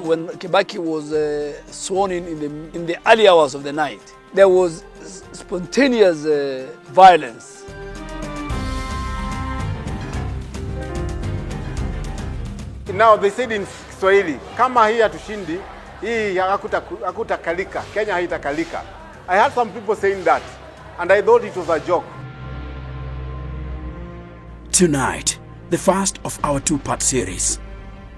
when Kibaki was sworn in the early hours of the night, there was spontaneous violence. Now they said in Swahili, kama hii hatushindi, hii hakutakalika, Kenya haitakalika. I heard some people saying that, and I thought it was a joke. Tonight, the first of our two-part series.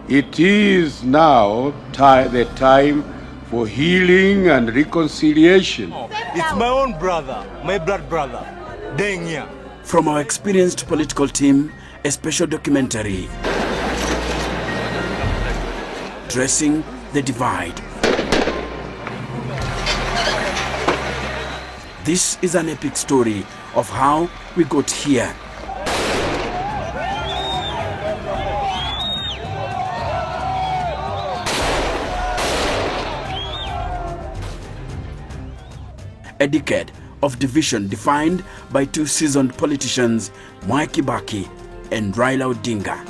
It is now the time for healing and reconciliation. It's my own brother, my blood brother, Odinga. From our experienced political team, a special documentary. Dressing the Divide. This is an epic story of how we got here. A decade of division defined by two seasoned politicians, Mwai Kibaki and Raila Odinga.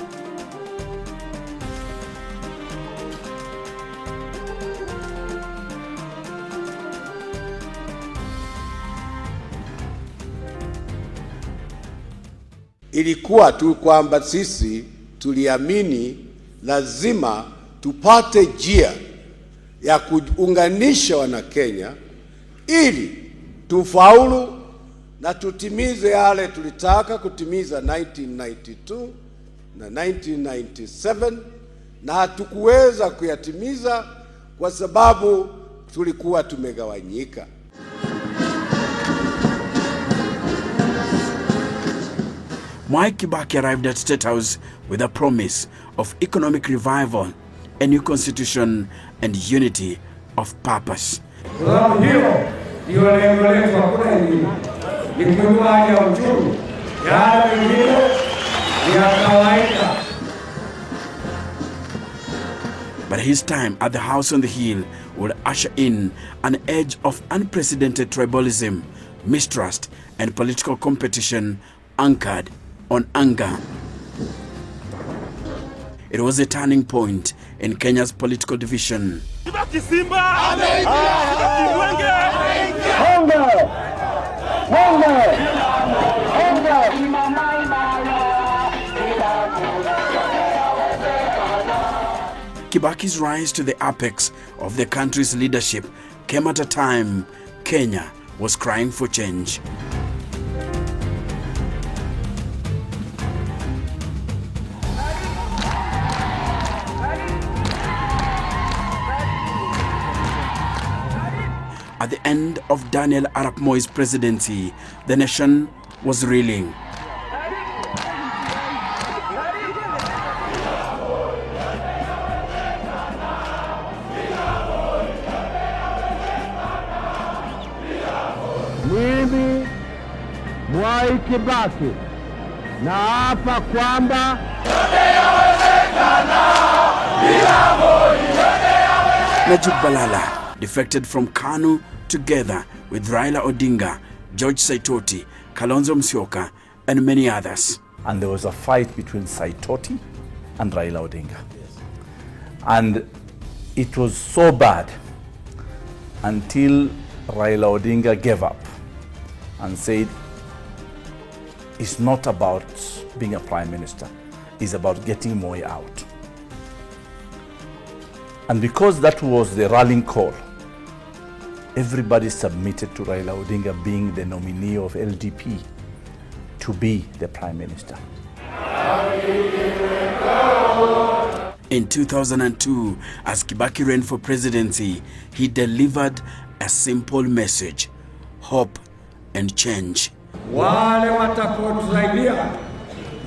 Ilikuwa tu kwamba sisi tuliamini lazima tupate njia ya kuunganisha Wanakenya ili tufaulu na tutimize yale tulitaka kutimiza 1992 na 1997, na hatukuweza kuyatimiza kwa sababu tulikuwa tumegawanyika. Mwai Kibaki arrived at State House with a promise of economic revival, a new constitution, and unity of purpose. But his time at the House on the Hill would usher in an age of unprecedented tribalism, mistrust, and political competition anchored on anger. It was a turning point in Kenya's political division. Kibaki's rise to the apex of the country's leadership came at a time Kenya was crying for change. At the end of Daniel Arap Moi's presidency, the nation was reeling. Mimi Mwai Kibaki naapa kwamba Najib Balala defected from KANU together with Raila Odinga, George Saitoti, Kalonzo Musyoka, and many others. And there was a fight between Saitoti and Raila Odinga. And it was so bad until Raila Odinga gave up and said, it's not about being a prime minister, it's about getting Mwai out. And because that was the rallying call, everybody submitted to Raila Odinga being the nominee of LDP to be the prime minister. In 2002, as Kibaki ran for presidency, he delivered a simple message: hope and change. wale watakaotusaidia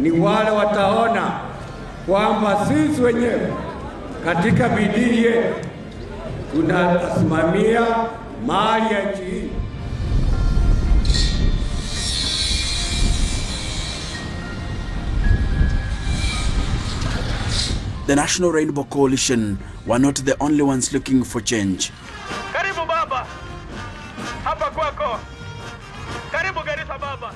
ni wale wataona kwamba sisi wenyewe katika bidii yetu tunasimamia mali ya nchi hii. The National Rainbow Coalition were not the only ones looking for change. Karibu baba. Hapa kwako. Karibu Garissa baba.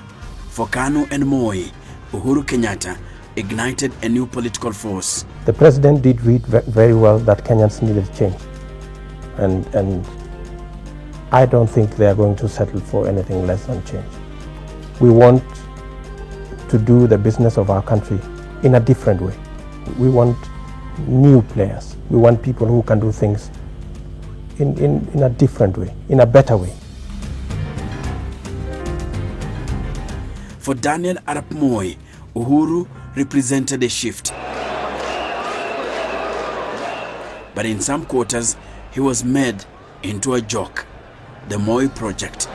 For KANU and Moi, Uhuru Kenyatta ignited a new political force. The president did read very well that Kenyans needed change. And I don't think they are going to settle for anything less than change. We want to do the business of our country in a different way. We want new players. We want people who can do things in a different way, in a better way. For Daniel Arap Moi, Uhuru represented a shift. But in some quarters, he was made into a joke, the Moi project.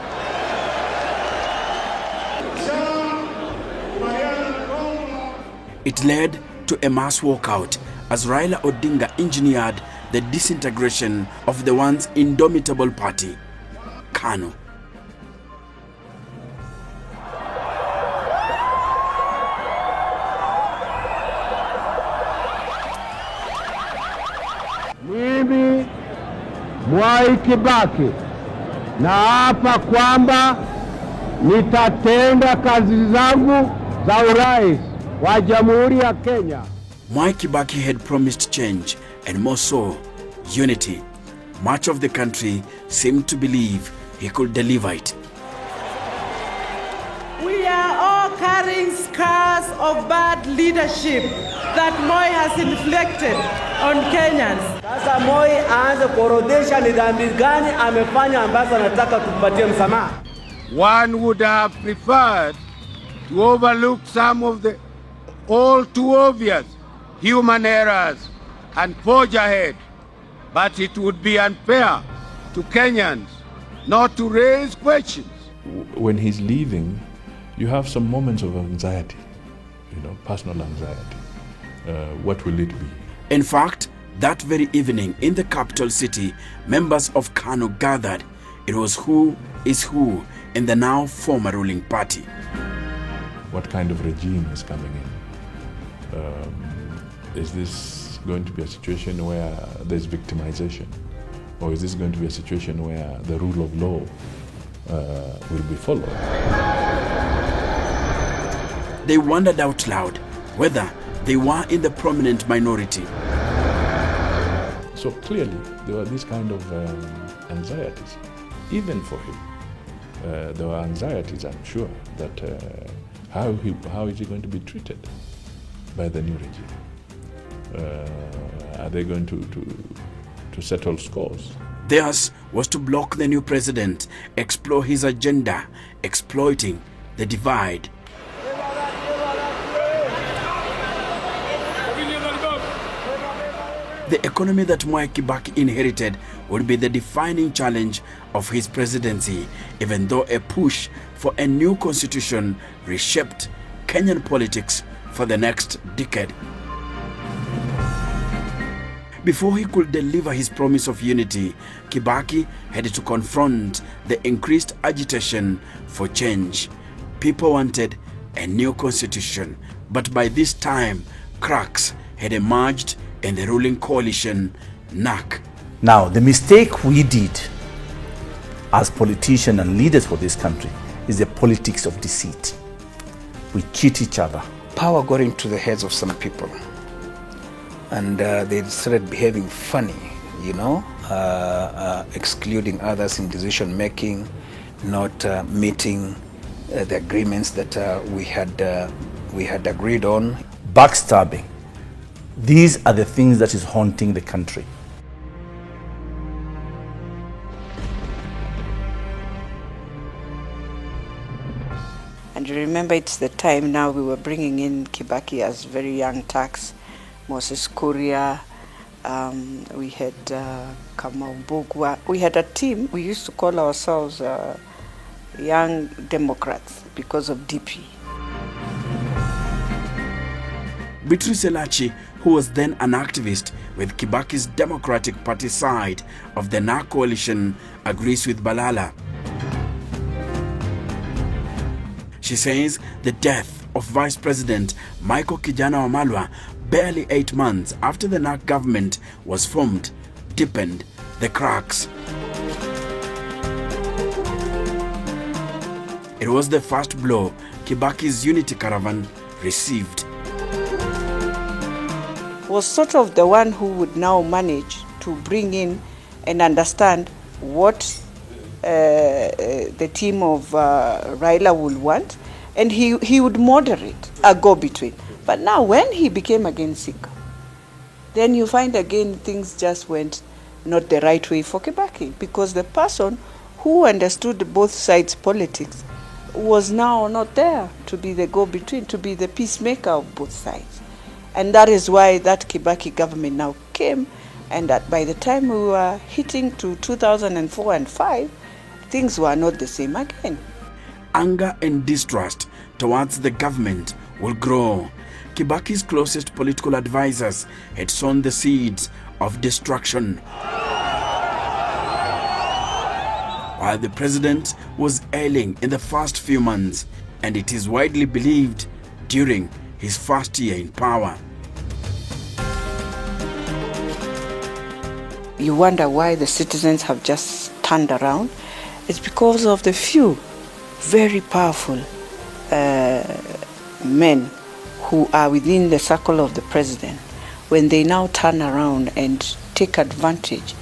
It led to a mass walkout as Raila Odinga engineered the disintegration of the once indomitable party, KANU. Mimi Mwai Kibaki naapa kwamba nitatenda kazi zangu za urais wa Jamhuri ya Kenya. Mwai Kibaki had promised change and more so, unity. Much of the country seemed to believe he could deliver it. We are all carrying scars of bad leadership that Moi has inflicted on Kenyans. Sasa Moi aanze kuorodhesha ni dhambi gani amefanya ambazo anataka tupatie msamaha. One would have preferred to overlook some of the all too obvious human errors and forge ahead, but it would be unfair to Kenyans not to raise questions. When he's leaving, you have some moments of anxiety, personal anxiety. What will it be? In fact, that very evening in the capital city, members of KANU gathered. It was who is who in the now former ruling party. What kind of regime is coming in? Is this going to be a situation where there's victimization? Or is this going to be a situation where the rule of law will be followed? They wondered out loud whether they were in the prominent minority. So clearly, there were these kind of anxieties, even for him. There were anxieties, I'm sure, that how is he going to be treated by the new regime? Are they going to settle scores? Theirs was to block the new president, explore his agenda, exploiting the divide. The economy that Mwai Kibaki inherited would be the defining challenge of his presidency, even though a push for a new constitution reshaped Kenyan politics for the next decade. Before he could deliver his promise of unity, Kibaki had to confront the increased agitation for change. People wanted a new constitution, but by this time, cracks had emerged in the ruling coalition, NAC. Now, the mistake we did as politicians and leaders for this country is the politics of deceit. We cheat each other. Power got into the heads of some people, and they started behaving funny, excluding others in decision making, not meeting the agreements that we had agreed on. Backstabbing. These are the things that is haunting the country. And you remember, it's the time now we were bringing in Kibaki as very young tax, Moses Kuria, we had Kamau Mbugua. We had a team, we used to call ourselves Young Democrats because of DP. Beatrice Elachi, who was then an activist with Kibaki's Democratic Party side of the NAC coalition, agrees with Balala. She says the death of Vice President Michael Kijana Wamalwa barely 8 months after the NAC government was formed deepened the cracks. It was the first blow Kibaki's unity caravan received. was sort of the one who would now manage to bring in and understand what the team of Raila would want, and he would moderate, a go-between. But now when he became again sick, then you find again things just went not the right way for Kibaki, because the person who understood both sides' politics was now not there to be the go-between, to be the peacemaker of both sides. And that is why that Kibaki government now came, and that by the time we were hitting to 2004 and 5, things were not the same again. Anger and distrust towards the government will grow. Kibaki's closest political advisors had sown the seeds of destruction, while the president was ailing in the first few months, and it is widely believed during his first year in power. You wonder why the citizens have just turned around. It's because of the few very powerful men who are within the circle of the president. When they now turn around and take advantage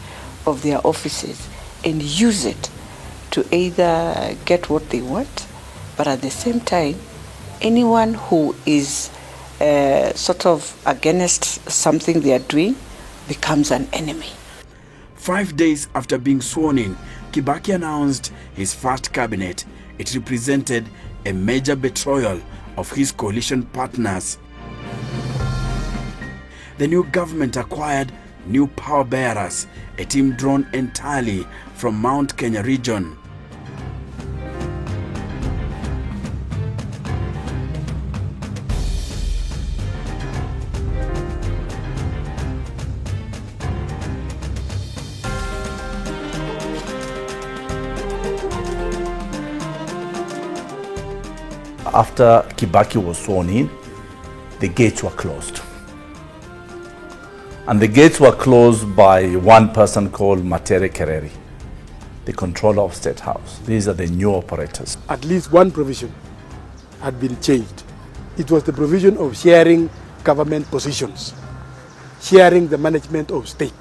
of their offices and use it to either get what they want, but at the same time, anyone who is sort of against something they are doing becomes an enemy. 5 days after being sworn in, Kibaki announced his first cabinet. It represented a major betrayal of his coalition partners. The new government acquired new power bearers, a team drawn entirely from Mount Kenya region. After Kibaki was sworn in, the gates were closed. And the gates were closed by one person called Matere Kereri, the controller of State House. These are the new operators. At least one provision had been changed. It was the provision of sharing government positions, sharing the management of state,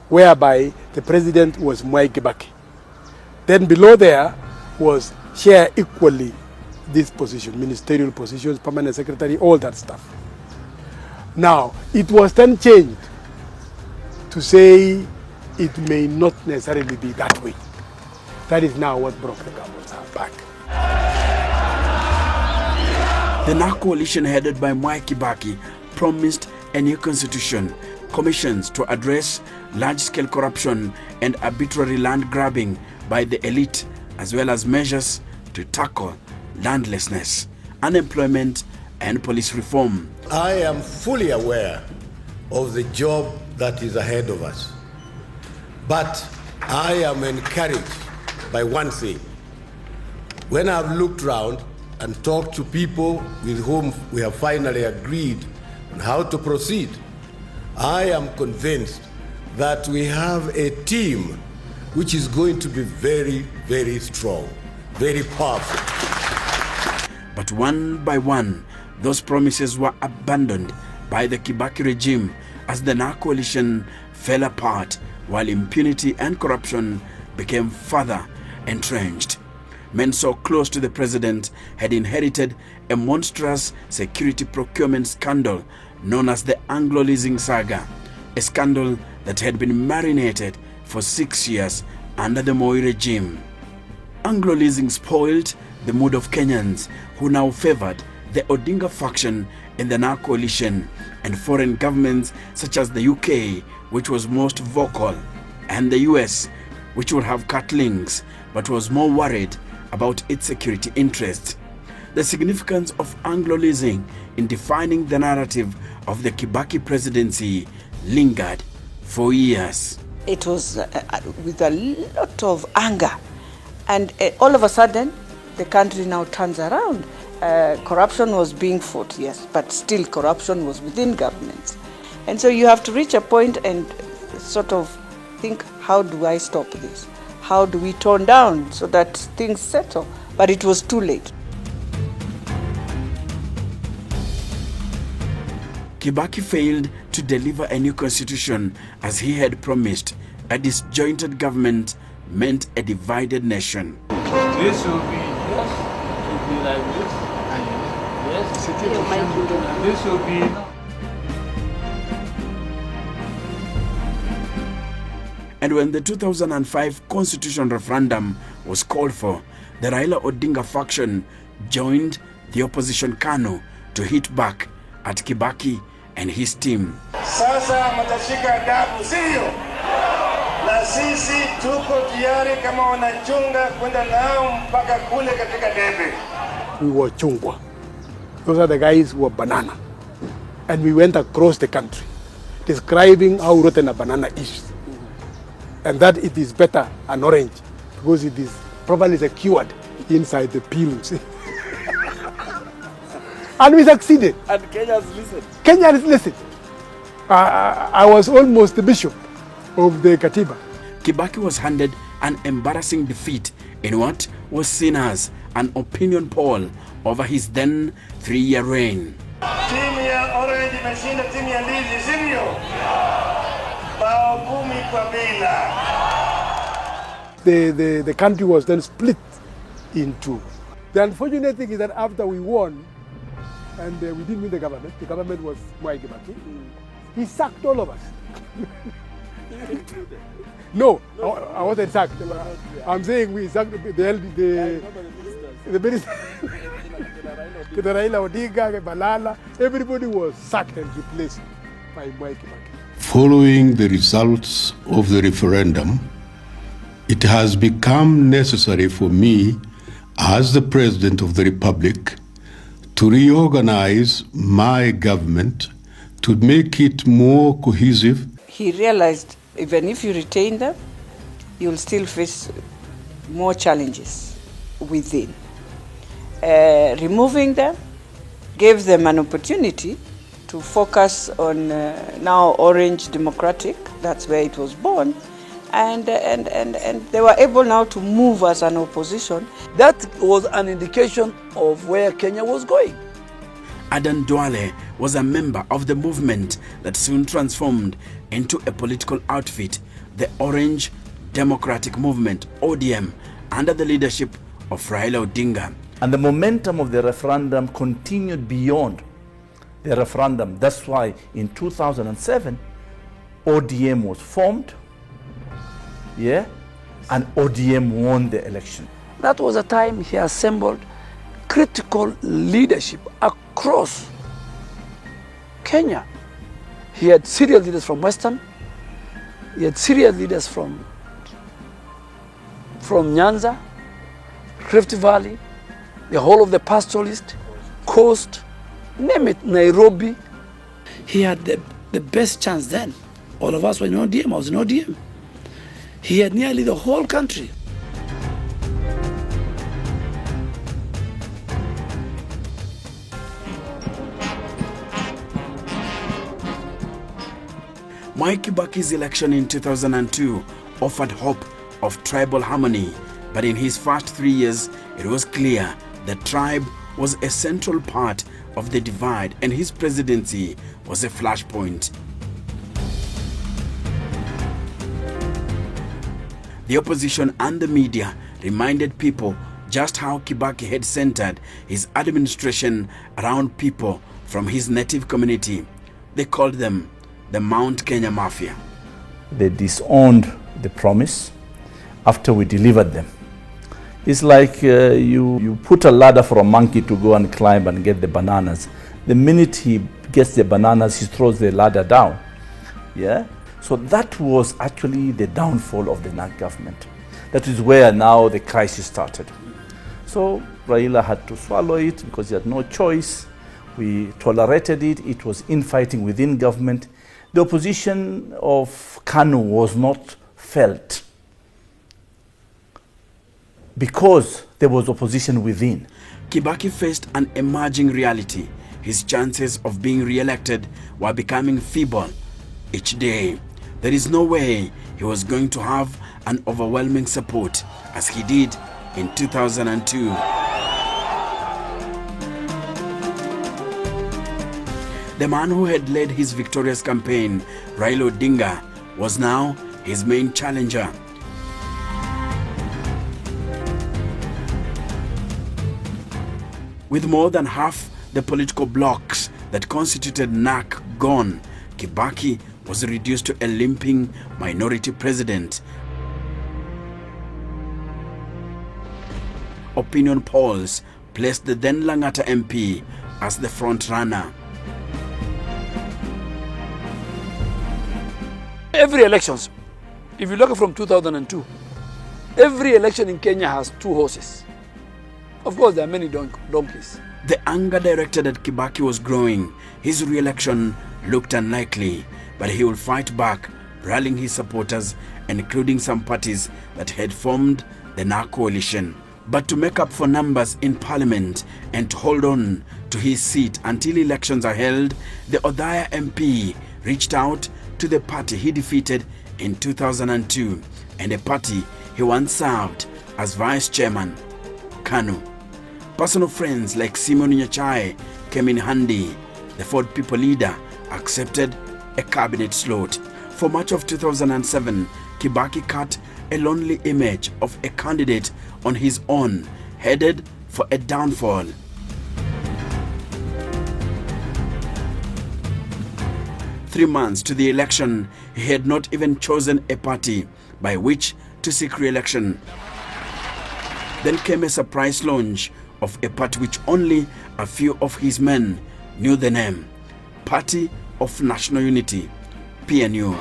whereby the president was Mwai Kibaki. Then below there was share equally this position, ministerial positions, permanent secretary, all that stuff. Now, it was then changed to say it may not necessarily be that way. That is now what broke the camel's back. The NARC coalition headed by Mwai Kibaki promised a new constitution, commissions to address large-scale corruption and arbitrary land grabbing by the elite, as well as measures to tackle landlessness, unemployment, and police reform. I am fully aware of the job that is ahead of us. But I am encouraged by one thing. When I've looked around and talked to people with whom we have finally agreed on how to proceed, I am convinced that we have a team which is going to be very, very strong, very powerful. But one by one, those promises were abandoned by the Kibaki regime as the NARC coalition fell apart, while impunity and corruption became further entrenched. Men so close to the president had inherited a monstrous security procurement scandal known as the Anglo-leasing saga, a scandal that had been marinated for 6 years under the Mwai regime. Anglo-leasing spoiled the mood of Kenyans, who now favored the Odinga faction in the NARC coalition, and foreign governments such as the UK, which was most vocal, and the US, which would have cut links but was more worried about its security interests. The significance of Anglo-leasing in defining the narrative of the Kibaki presidency lingered for years. It was with a lot of anger, and all of a sudden the country now turns around. Corruption was being fought, yes, but still corruption was within governments. And so you have to reach a point and sort of think, how do I stop this? How do we tone down so that things settle? But it was too late. Kibaki failed to deliver a new constitution as he had promised. A disjointed government meant a divided nation. This will be, yes, it will be like this. Yes, this will be. And when the 2005 constitution referendum was called for, the Raila Odinga faction joined the opposition KANU to hit back at Kibaki and his team. Sasa matashika adabu, sio? Na sisi tuko tayari kama wanachunga kwenda nao mpaka kule katika debe. We were chungwa. Those are the guys who were banana. And we went across the country describing how rotten a banana is. And that it is better an orange because it is properly secured inside the peels. And we succeeded. And Kenyans listened. Kenyans listened. I was almost the bishop of the Katiba. Kibaki was handed an embarrassing defeat in what was seen as an opinion poll over his then 3-year reign. Timu ya orange imeshinda timu ya ndizi, sivyo? Bao 10 kwa bila. The country was then split in two. The unfortunate thing is that after we won, and we didn't win the government was Mwai Kibaki, he sacked all of us. No, I wasn't sacked. I'm saying we sacked the minister, the Raila Odinga, Balala, everybody was sacked and replaced by Mwai Kibaki. Following the results of the referendum, it has become necessary for me, as the President of the Republic, to reorganize my government to make it more cohesive. He realized even if you retain them, you'll still face more challenges within. Removing them gave them an opportunity to focus on now Orange Democratic, that's where it was born, and they were able now to move as an opposition. That was an indication of where Kenya was going. Adan Duale was a member of the movement that soon transformed into a political outfit, the Orange Democratic Movement, ODM, under the leadership of Raila Odinga. And the momentum of the referendum continued beyond the referendum. That's why in 2007, ODM was formed, and ODM won the election. That was a time he assembled critical leadership across Kenya. He had serious leaders from Western, he had serious leaders from Nyanza, Rift Valley, the whole of the pastoralist, coast, name it, Nairobi. He had the best chance then. All of us were in ODM, I was in ODM. He had nearly the whole country. Mwai Kibaki's election in 2002 offered hope of tribal harmony, but in his first 3 years, it was clear the tribe was a central part of the divide and his presidency was a flashpoint. The opposition and the media reminded people just how Kibaki had centered his administration around people from his native community. They called them the Mount Kenya Mafia. They disowned the promise after we delivered them. It's like you put a ladder for a monkey to go and climb and get the bananas. The minute he gets the bananas, he throws the ladder down. So that was actually the downfall of the NAC government. That is where now the crisis started. So Raila had to swallow it because he had no choice. We tolerated it. It was infighting within government. The opposition of KANU was not felt because there was opposition within. Kibaki faced an emerging reality. His chances of being re-elected were becoming feeble each day. There is no way he was going to have an overwhelming support as he did in 2002. The man who had led his victorious campaign, Raila Odinga, was now his main challenger. With more than half the political blocs that constituted NAC gone, Kibaki was reduced to a limping minority president. Opinion polls placed the then Langata MP as the front runner. Every elections, if you look from 2002, every election in Kenya has 2 horses. Of course, there are many donkeys. The anger directed at Kibaki was growing. His re-election looked unlikely, but he would fight back, rallying his supporters, including some parties that had formed the NAC coalition. But to make up for numbers in parliament and to hold on to his seat until elections are held, the Odhaya MP reached out to the party he defeated in 2002 and a party he once served as vice chairman, KANU. Personal friends like Simon Nyachai came in handy. The Ford People leader accepted a cabinet slot. For much of 2007, Kibaki cut a lonely image of a candidate on his own, headed for a downfall. Three months to the election, he had not even chosen a party by which to seek re-election. Then came a surprise launch of a party which only a few of his men knew the name, Party of National Unity, PNU.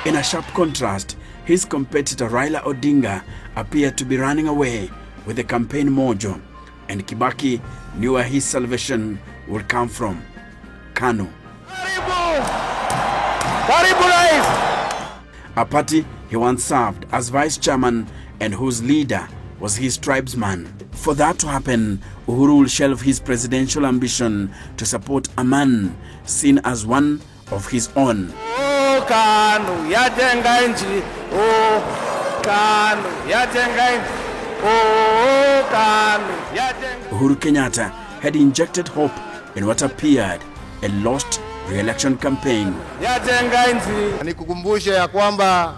In a sharp contrast, his competitor Raila Odinga appeared to be running away with the campaign mojo, and Kibaki knew where his salvation would come from, KANU. A party he once served as vice chairman and whose leader was his tribesman. For that to happen, Uhuru will shelve his presidential ambition to support a man seen as one of his own. Oh, KANU, yajenga nchi. Oh, KANU, yajenga nchi. Oh, KANU, yajenga. Uhuru Kenyatta had injected hope in what appeared a lost re-election campaign. Yajenga nchi. Nikukumbushe ya kwamba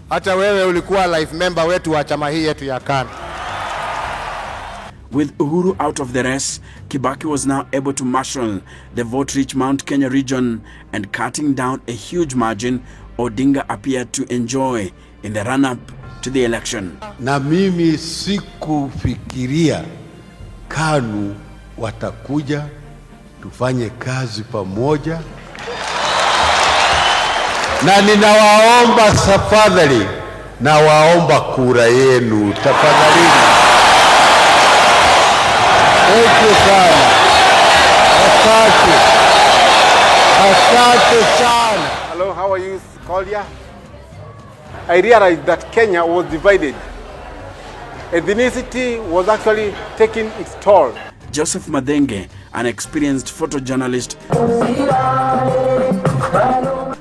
hata wewe ulikuwa life member wetu wa chama hii yetu ya KANU. With Uhuru out of the race, Kibaki was now able to marshal the vote-rich Mount Kenya region, and cutting down a huge margin Odinga appeared to enjoy in the run-up to the election. Na mimi sikufikiria KANU watakuja tufanye kazi pamoja, na ninawaomba tafadhali, nawaomba kura yenu tafadhali. Thank you sana. Asante. Asante sana. Hello, how are you, Kolia? I realized that Kenya was divided. Ethnicity was actually taking its toll. Joseph Madenge, an experienced photojournalist,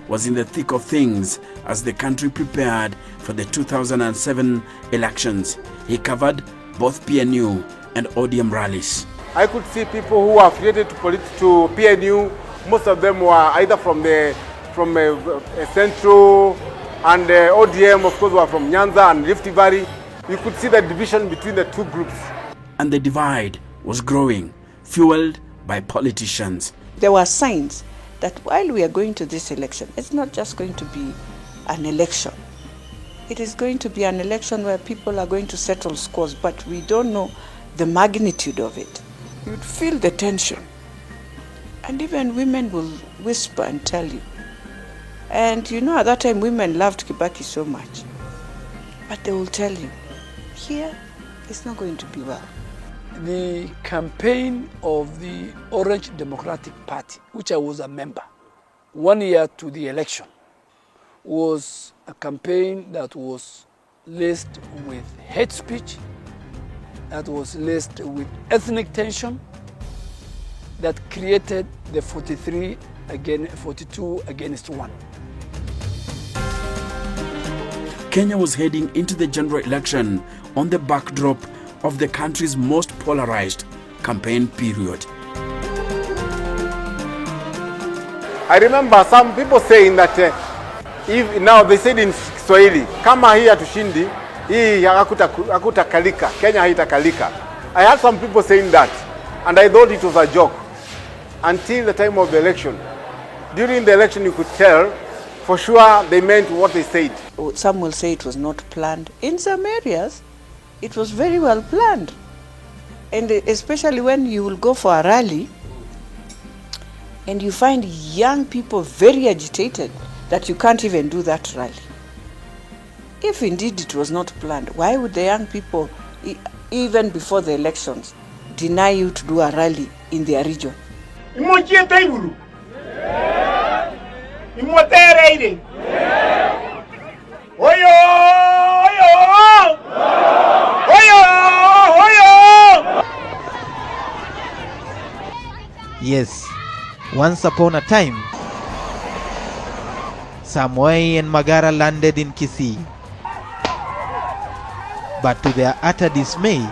was in the thick of things as the country prepared for the 2007 elections. He covered both PNU and ODM rallies. I could see people who were affiliated to PNU. Most of them were either from Central, and ODM, of course, were from Nyanza and Rift Valley. You could see the division between the two groups. And the divide was growing, fueled by politicians. There were signs that while we are going to this election, it's not just going to be an election. It is going to be an election where people are going to settle scores, but we don't know the magnitude of it. You'd feel the tension. And even women will whisper and tell you. And you know, at that time, women loved Kibaki so much. But they will tell you, here, it's not going to be well. The campaign of the Orange Democratic Party, which I was a member, 1 year to the election, was a campaign that was laced with hate speech, that was laced with ethnic tension, that created the 42 against 1. Kenya was heading into the general election on the backdrop of the country's most polarized campaign period. I remember some people saying that if now they said in Kiswahili, kama hii hatushindi, hii hakutakalika, Kenya haitakalika. I had some people saying that, and I thought it was a joke until the time of the election. During the election, you could tell for sure they meant what they said. Some will say it was not planned. In some areas, it was very well planned. And especially when you will go for a rally and you find young people very agitated that you can't even do that rally. If indeed it was not planned, why would the young people, even before the elections, deny you to do a rally in their region? Yes, once upon a time, Mwai and Magara landed in Kisii. But to their utter dismay,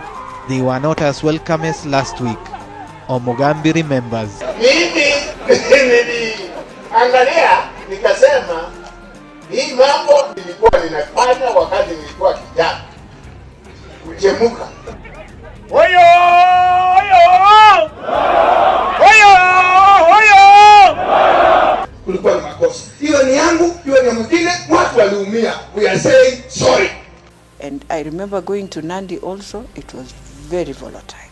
they were not as welcome as last week. Omogambi remembers. Mimi niliangalia nikasema hii mambo nilikuwa ninafanya wakati nilikuwa kijana. Kuchemuka. Oyo! Kulikuwa na makosa. Hiyo ni yangu, hiyo ni mwingine, watu waliumia. We are saying sorry. And I remember going to Nandi also, it was very volatile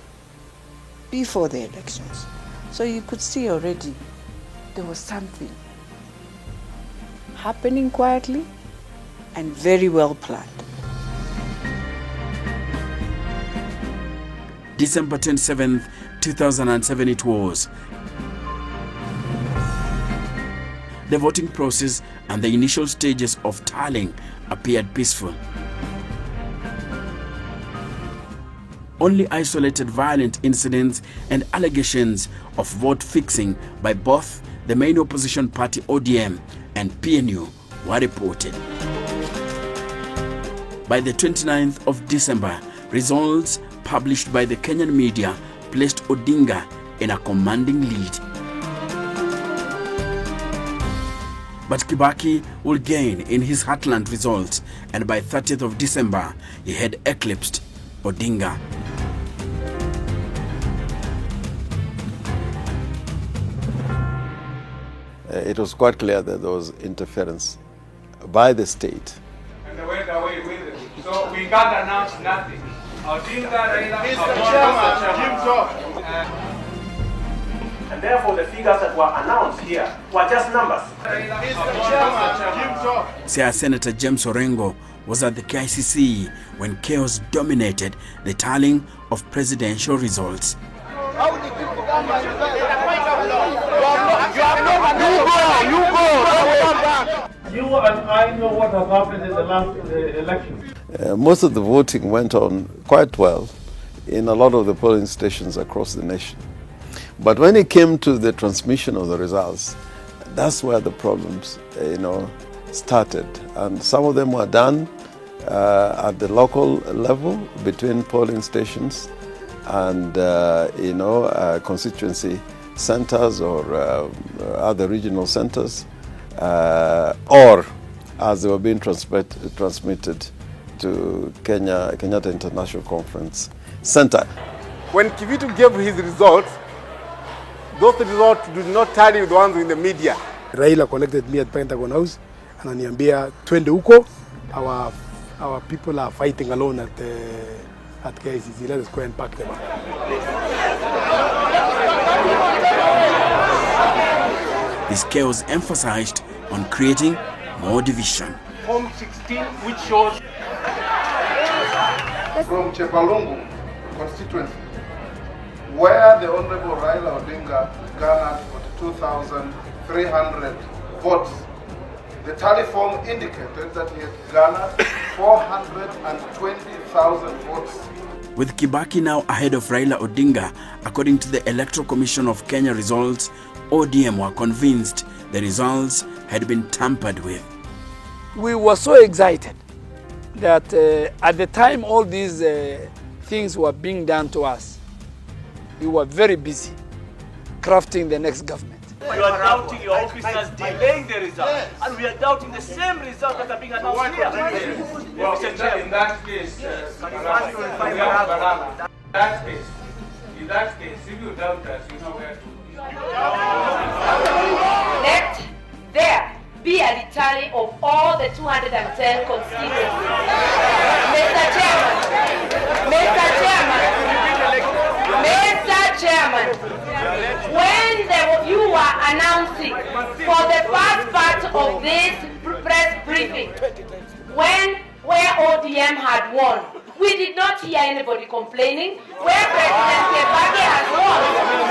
before the elections. So you could see already there was something happening quietly and very well planned. December 27th, 2007 it was. The voting process and the initial stages of tallying appeared peaceful. Only isolated violent incidents and allegations of vote fixing by both the main opposition party ODM and PNU were reported. By the 29th of December, results published by the Kenyan media placed Odinga in a commanding lead. But Kibaki will gain in his heartland results, and by 30th of December, he had eclipsed Odinga. It was quite clear that there was interference by the state. And they went away with it. So we can't announce nothing. Odinga, Raila, and therefore the figures that were announced here were just numbers. Senator James Orengo was at the KICC when chaos dominated the tallying of presidential results. You and I know what has happened in the last election. Most of the voting went on quite well in a lot of the polling stations across the nation. But when it came to the transmission of the results, that's where the problems, started. And some of them were done at the local level between polling stations and, constituency centers or other regional centers, or as they were being transmitted to Kenyatta International Conference Center. When Kivitu gave his results, those results did not tally with the ones in the media. Raila collected me at Pentagon House, ananiambia twende huko, our people are fighting alone at KICC. Let us go and pack them up. This chaos emphasized on creating more division. Form 16, which shows from Chepalungu constituency, where the Honorable Raila Odinga garnered 42,300 votes. The tally form indicated that he had garnered 420,000 votes. With Kibaki now ahead of Raila Odinga, according to the Electoral Commission of Kenya results, ODM were convinced the results had been tampered with. We were so excited that at the time all these things were being done to us, we were very busy crafting the next government. You are doubting your officers delaying the result, and we are doubting the same results that are being announced here. Well, in that case, in that case, if you doubt us, you know where to. Let there be a tally of all the 210 constituencies. Mr. Chairman, when you were announcing for the first part of this press briefing, where ODM had won, we did not hear anybody complaining. Where President Kibaki has won,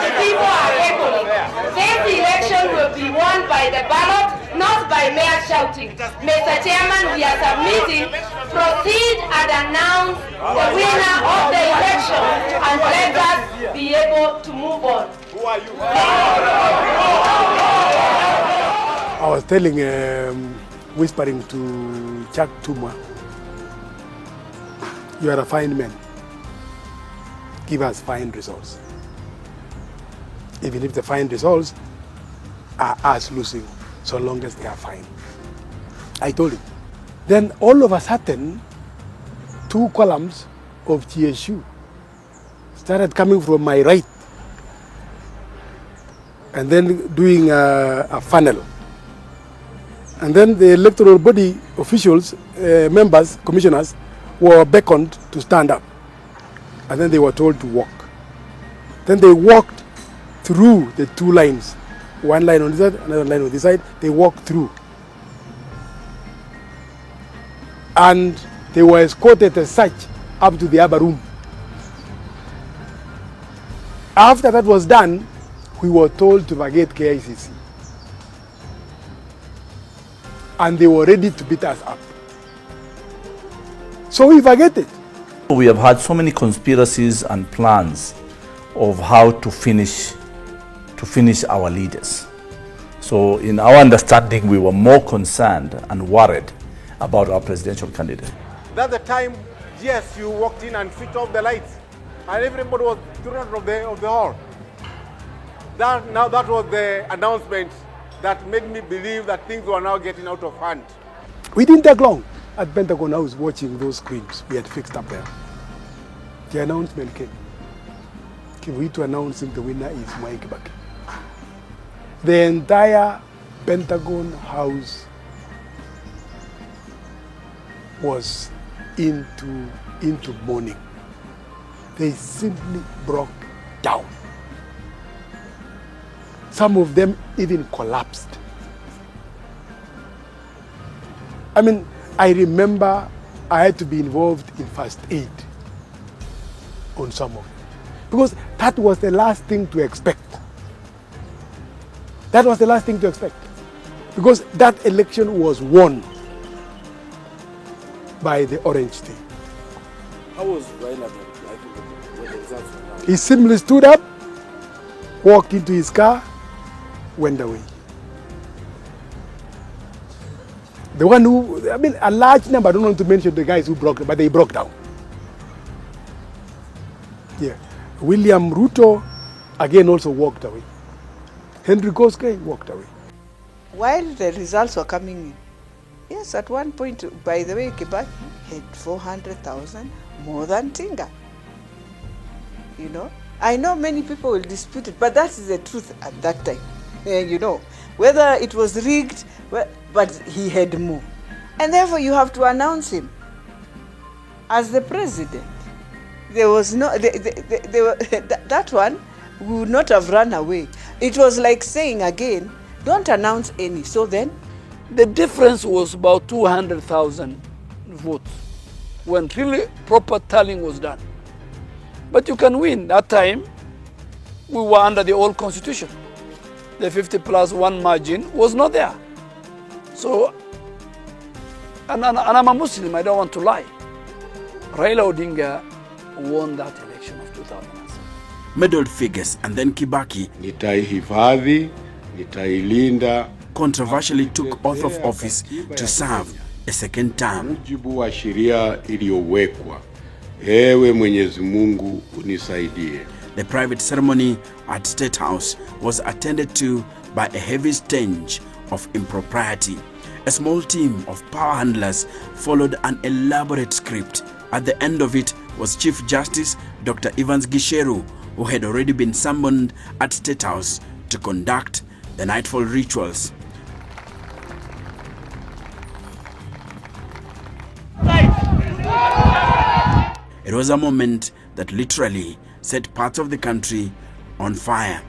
the people are echoing. This election will be won by the ballot, not by mere shouting. Mr. Chairman, we are submitting. Proceed and announce the winner of the election and let us be able to move on. Who are you? I was whispering to Jack Tuma, you are a fine man. Give us fine results. Even if the fine results are us losing, so long as they are fine. I told him. Then all of a sudden, 2 columns of GSU started coming from my right and then doing a funnel. And then the electoral body officials, members, commissioners, were beckoned to stand up. And then they were told to walk. Then they walked through the 2 lines. 1 line on this side, another line on this side. They walked through. And they were escorted as such up to the upper room. After that was done, we were told to vacate KICC. And they were ready to beat us up. So we vacated. We have had so many conspiracies and plans of how to finish our leaders. So in our understanding, we were more concerned and worried about our presidential candidate. That's the time, yes, you walked in and switched off the lights, and everybody was thrown out of the hall. That was the announcement that made me believe that things were now getting out of hand. We didn't take long at Pentagon House watching those screens we had fixed up there. The announcement came. Kivuitu announcing the winner is Mwai Kibaki. The entire Pentagon House was into mourning. They simply broke down. Some of them even collapsed. I mean, I remember I had to be involved in first aid on some of them, because that was the last thing to expect. That was the last thing to expect, because that election was won by the orange team. How was Raila when the results were announced? He simply stood up, walked into his car, went away. The one who, I mean, a large number, I don't want to mention the guys who broke, but they broke down. Yeah. William Ruto, again, also walked away. Henry Koskei walked away. While the results were coming in, yes, at one point, by the way, Kibaki had 400,000 more than Tinga. You know, I know many people will dispute it, but that is the truth at that time. You know, whether it was rigged, but he had more. And therefore you have to announce him as the president. There was no, that one would not have run away. It was like saying again, don't announce any. So then? The difference was about 200,000 votes when really proper tallying was done. But you can win. That time, we were under the old constitution. The 50+1 margin was not there. So, and I'm a Muslim, I don't want to lie. Raila Odinga won that election of 2007. Medaled figures and then Kibaki nitaihifadhi, nitailinda, controversially took oath of office to serve a second term. Mujibu wa sheria iliyowekwa. Ewe Mwenyezi Mungu unisaidie. The private ceremony at State House was attended to by a heavy stench of impropriety. A small team of power handlers followed an elaborate script. At the end of it was Chief Justice Dr. Evans Gisheru, who had already been summoned at State House to conduct the nightfall rituals. It was a moment that literally set parts of the country on fire.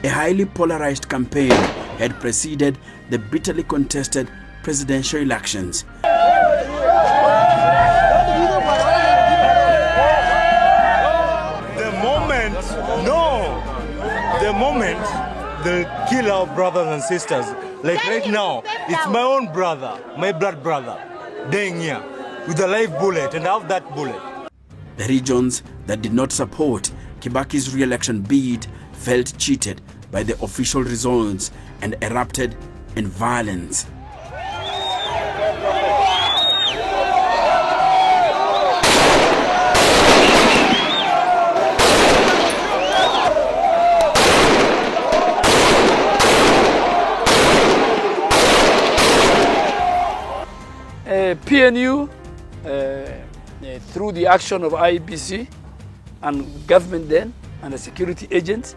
A highly polarized campaign had preceded the bitterly contested presidential elections. The moment they'll kill our brothers and sisters, like right now, it's my own brother, my blood brother, dying here with a live bullet, and I have that bullet. The regions that did not support Kibaki's re-election bid felt cheated by the official results and erupted in violence. PNU, through the action of IEBC and government then and the security agents,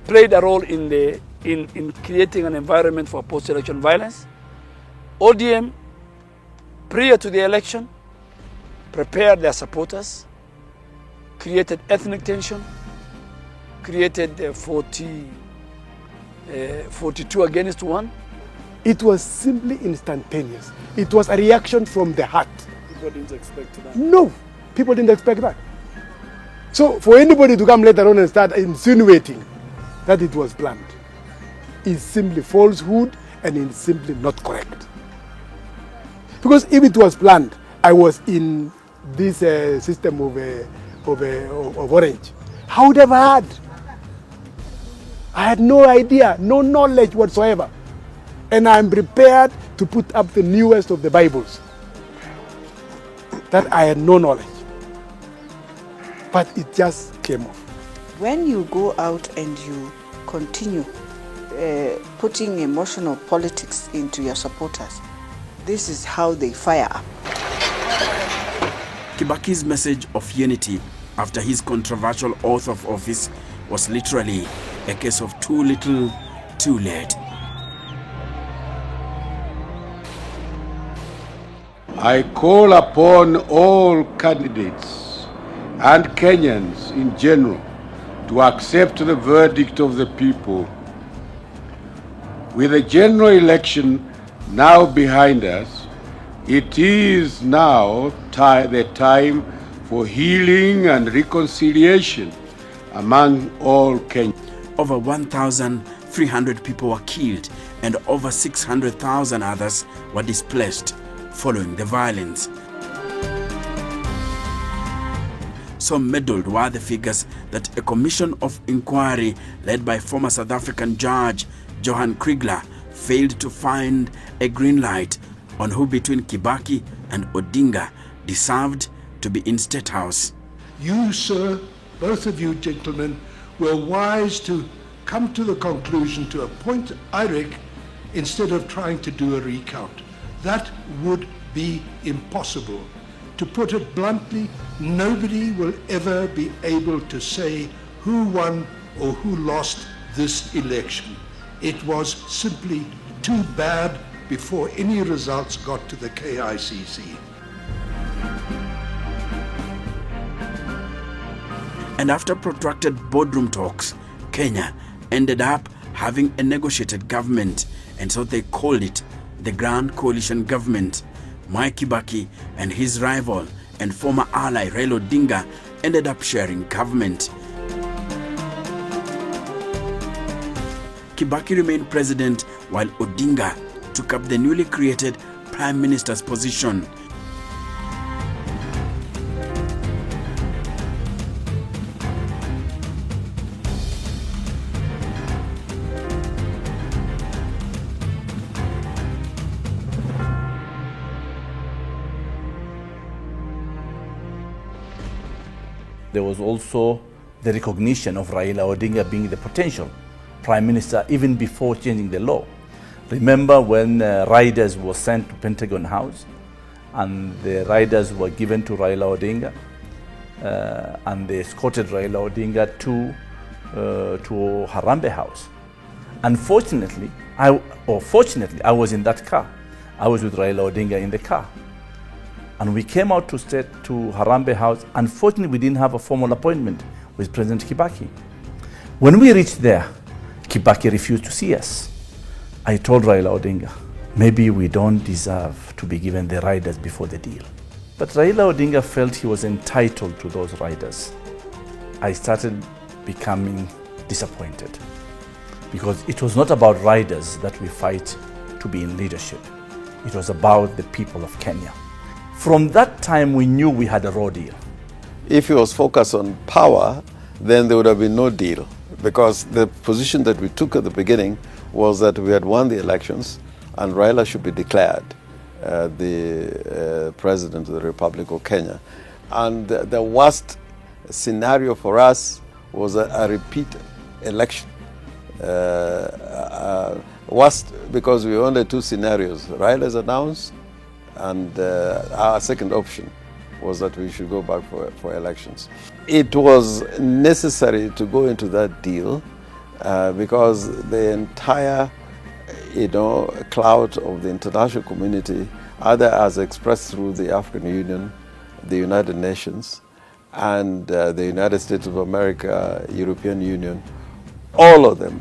played a role in creating an environment for post-election violence. ODM, prior to the election, prepared their supporters, created ethnic tension, created 42 against 1. It was simply instantaneous. It was a reaction from the heart. People didn't expect that. No, people didn't expect that. So for anybody to come later on and start insinuating that it was planned is simply falsehood and is simply not correct. Because if it was planned, I was in this system of Orange. I would have had. I had no idea, no knowledge whatsoever. And I'm prepared to put up the newest of the Bibles. That I had no knowledge. But it just came off. When you go out and you continue putting emotional politics into your supporters, this is how they fire up. Kibaki's message of unity after his controversial oath of office was literally a case of too little, too late. I call upon all candidates and Kenyans in general to accept the verdict of the people. With the general election now behind us, it is now the time for healing and reconciliation among all Kenyans. Over 1,300 people were killed and over 600,000 others were displaced following the violence. So meddled were the figures that a commission of inquiry led by former South African judge Johan Kriegler failed to find a green light on who between Kibaki and Odinga deserved to be in State House. You, sir, both of you gentlemen, were wise to come to the conclusion to appoint Eirik instead of trying to do a recount. That would be impossible. To put it bluntly, nobody will ever be able to say who won or who lost this election. It was simply too bad before any results got to the KICC. And after protracted boardroom talks, Kenya ended up having a negotiated government, and so they called it the Grand Coalition Government. Mwai Kibaki and his rival and former ally Raila Odinga ended up sharing government. Kibaki remained president while Odinga took up the newly created Prime Minister's position. there was also the recognition of Raila Odinga being the potential prime minister even before changing the law. Remember when riders were sent to Pentagon House and the riders were given to Raila Odinga and they escorted Raila Odinga to Harambee House. Unfortunately, fortunately, I was in that car. I was with Raila Odinga in the car. And we came out to Harambee House. Unfortunately, we didn't have a formal appointment with President Kibaki. When we reached there, Kibaki refused to see us. I told Raila Odinga, maybe we don't deserve to be given the riders before the deal. But Raila Odinga felt he was entitled to those riders. I started becoming disappointed because it was not about riders that we fight to be in leadership. It was about the people of Kenya. From that time, we knew we had a raw deal. If he was focused on power, then there would have been no deal, because the position that we took at the beginning was that we had won the elections and Raila should be declared the President of the Republic of Kenya. And the worst scenario for us was a repeat election. Worst because we only two scenarios. Raila's announced, and our second option was that we should go back for elections. It was necessary to go into that deal because the entire clout of the international community, either as expressed through the African Union, the United Nations, and the United States of America, European Union, all of them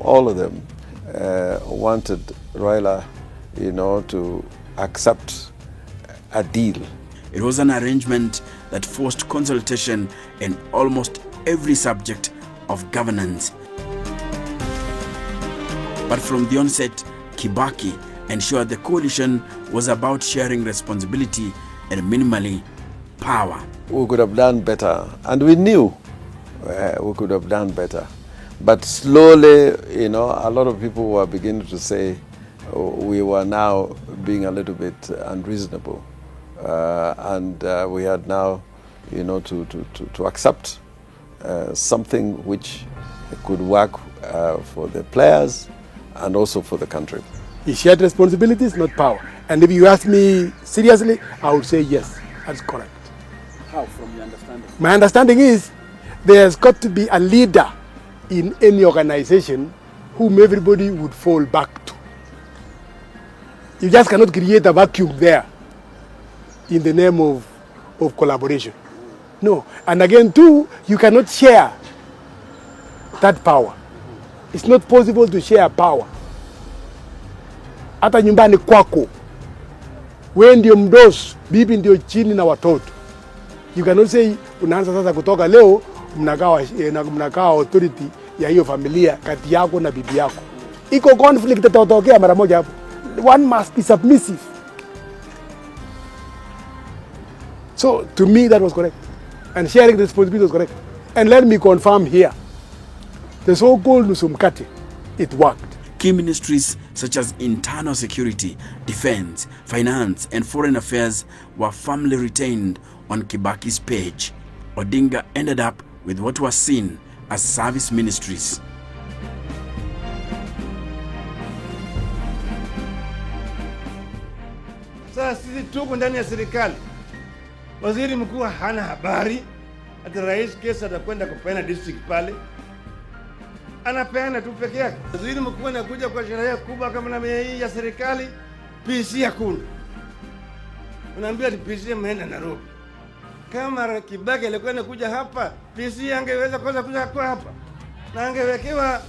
wanted Raila, to accept a deal. It was an arrangement that forced consultation in almost every subject of governance. But from the onset, Kibaki ensured the coalition was about sharing responsibility and minimally power. We could have done better, and we knew we could have done better. But slowly, a lot of people were beginning to say we were now being a little bit unreasonable. And we had now, to accept something which could work for the players and also for the country. He shared responsibilities, not power. And if you ask me seriously, I would say yes, that's correct. How, from your understanding? My understanding is there's got to be a leader in any organization whom everybody would fall back to. You just cannot create a vacuum there in the name of collaboration. No. And again, too, you cannot share that power. It's not possible to share power. Hata nyumbani kwako, wewe ndio mdosi, bibi ndio chini na watoto. You cannot say unaanza sasa kutoka leo mnakaa authority ya hiyo familia kati yako na bibi yako. Iko conflict itatokea mara moja hapo. One must be submissive. So to me that was correct. And sharing the responsibility was correct. And let me confirm here. The so-called Nusumkati, it worked. Key ministries such as internal security, defense, finance, and foreign affairs were firmly retained on Kibaki's page. Odinga ended up with what was seen as service ministries. Sasa sisi tuko ndani ya serikali. Waziri mkuu hana habari ati rais kesa atakwenda kupeana district pale. Anapeana tu peke yake. Waziri mkuu anakuja kwa sherehe kubwa kama na hii ya serikali, PC hakuna. Unaambia ati PC ameenda Nairobi. Kama Kibaki alikuwa anakuja hapa, PC angeweza kwanza kuja kwa hapa. Na angewekewa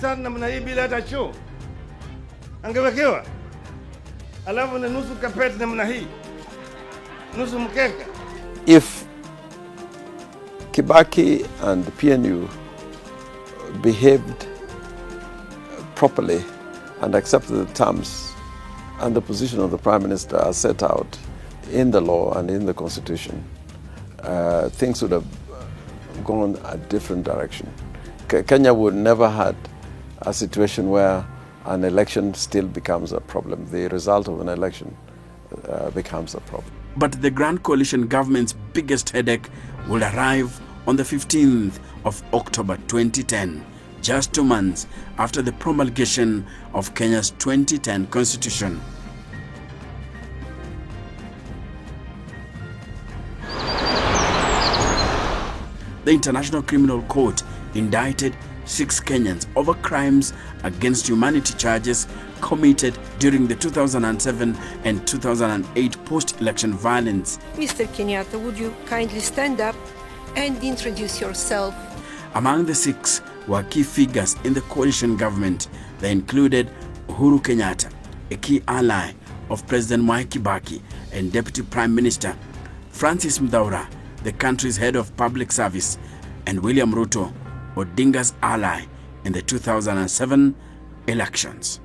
sana namna hii bila hata choo. Angewekewa. Alafu na nusu kapeti namna hii. Nusu mkeka. If Kibaki and PNU behaved properly and accepted the terms and the position of the Prime Minister as set out in the law and in the Constitution, things would have gone a different direction. Kenya would never had a situation where an election still becomes a problem. The result of an election becomes a problem. But the Grand Coalition government's biggest headache will arrive on the 15th of October 2010, just 2 months after the promulgation of Kenya's 2010 Constitution. The International Criminal Court indicted 6 Kenyans over crimes against humanity charges committed during the 2007 and 2008 post-election violence. Mr. Kenyatta, would you kindly stand up and introduce yourself? Among the 6 were key figures in the coalition government. They included Uhuru Kenyatta, a key ally of President Mwai Kibaki, and Deputy Prime Minister Francis Mdaura, the country's head of public service, and William Ruto, Odinga's ally in the 2007 elections.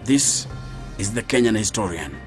This is the Kenyan Historian.